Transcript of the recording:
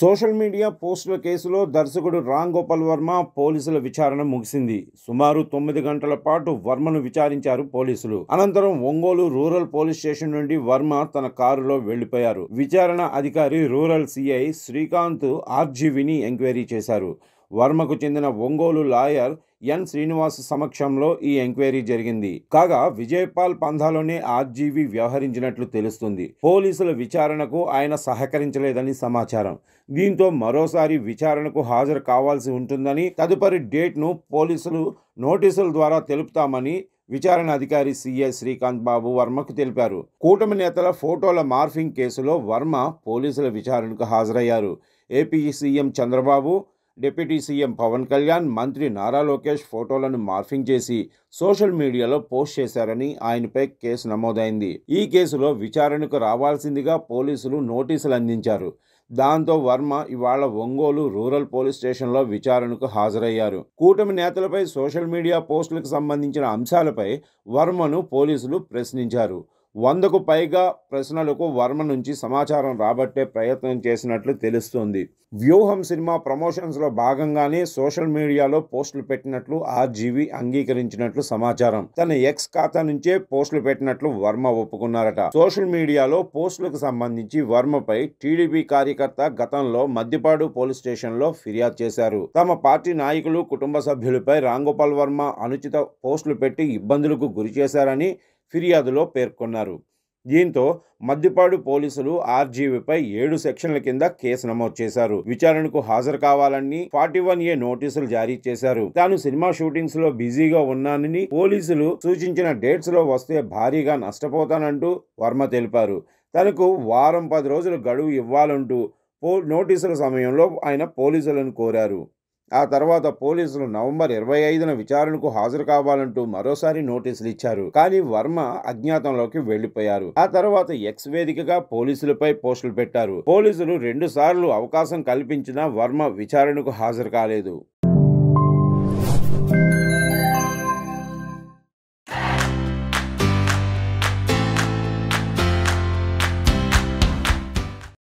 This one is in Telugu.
సోషల్ మీడియా పోస్టుల కేసులో దర్శకుడు రామ్ గోపాల్ వర్మ పోలీసుల విచారణ ముగిసింది. సుమారు 9 గంటల పాటు వర్మను విచారించారు పోలీసులు. అనంతరం ఒంగోలు రూరల్ పోలీస్ స్టేషన్ నుండి వర్మ తన కారులో వెళ్లిపోయారు. విచారణ అధికారి రూరల్ సిఐ శ్రీకాంత్ ఆర్జీవిని ఎంక్వైరీ చేశారు. వర్మకు చెందిన ఒంగోలు లాయర్ ఎన్ శ్రీనివాస్ సమక్షంలో ఈ ఎంక్వైరీ జరిగింది. కాగా విజయపాల్ పంథాలోనే ఆర్జీవి వ్యవహరించినట్లు తెలుస్తుంది. పోలీసుల విచారణకు ఆయన సహకరించలేదని సమాచారం. దీంతో మరోసారి విచారణకు హాజరు కావాల్సి ఉంటుందని, తదుపరి డేట్ను పోలీసులు నోటీసుల ద్వారా తెలుపుతామని విచారణ అధికారి సిఐ శ్రీకాంత్ బాబు వర్మకు తెలిపారు. కూటమి నేతల ఫోటోల మార్ఫింగ్ కేసులో వర్మ పోలీసుల విచారణకు హాజరయ్యారు. AP CM Chandrababu, deputy CM Pawan Kalyan, మంత్రి నారా లోకేష్ ఫోటోలను మార్ఫింగ్ చేసి సోషల్ మీడియాలో పోస్ట్ చేశారని ఆయనపై కేసు నమోదైంది. ఈ కేసులో విచారణకు రావాల్సిందిగా పోలీసులు నోటీసులు అందించారు. దాంతో వర్మ ఇవాళ ఒంగోలు రూరల్ పోలీస్ స్టేషన్లో విచారణకు హాజరయ్యారు. కూటమి నేతలపై సోషల్ మీడియా పోస్టులకు సంబంధించిన అంశాలపై వర్మను పోలీసులు ప్రశ్నించారు. 100కు పైగా ప్రశ్నలకు వర్మ నుంచి సమాచారం రాబట్టే ప్రయత్నం చేసినట్లు తెలుస్తోంది. వ్యూహం సినిమా ప్రమోషన్స్లో భాగంగానే సోషల్ మీడియాలో పోస్టులు పెట్టినట్లు ఆర్జీవి అంగీకరించినట్లు సమాచారం. తన ఎక్స్ ఖాతా నుంచే పోస్టులు పెట్టినట్లు వర్మ ఒప్పుకున్నారట. సోషల్ మీడియాలో పోస్టులకు సంబంధించి వర్మపై టీడీపీ కార్యకర్త గతంలో మద్దిపాడు పోలీస్ స్టేషన్లో ఫిర్యాదు చేశారు. తమ పార్టీ నాయకులు, కుటుంబ సభ్యులపై రామ్ గోపాల్ వర్మ అనుచిత పోస్టులు పెట్టి ఇబ్బందులకు గురి చేశారని ఫిర్యాదులో పేర్కొన్నారు. దీంతో మద్దిపాడు పోలీసులు ఆర్జీవిపై 7 సెక్షన్ల కింద కేసు నమోదు చేశారు. విచారణకు హాజరు కావాలని 41A నోటీసులు జారీ చేశారు. తాను సినిమా షూటింగ్స్ లో బిజీగా ఉన్నానని, పోలీసులు సూచించిన డేట్స్ లో వస్తే భారీగా నష్టపోతానంటూ వర్మ తెలిపారు. తనకు వారం 10 రోజులు గడువు ఇవ్వాలంటూ నోటీసుల సమయంలో ఆయన పోలీసులను కోరారు. ఆ తర్వాత పోలీసులు నవంబర్ 25న విచారణకు హాజరు కావాలంటూ మరోసారి నోటీసులు ఇచ్చారు. కానీ వర్మ అజ్ఞాతంలోకి వెళ్లిపోయారు. ఆ తర్వాత ఎక్స్ వేదికగా పోలీసులపై పోస్టులు పెట్టారు. పోలీసులు 2 సార్లు అవకాశం కల్పించినా వర్మ విచారణకు హాజరు కాలేదు.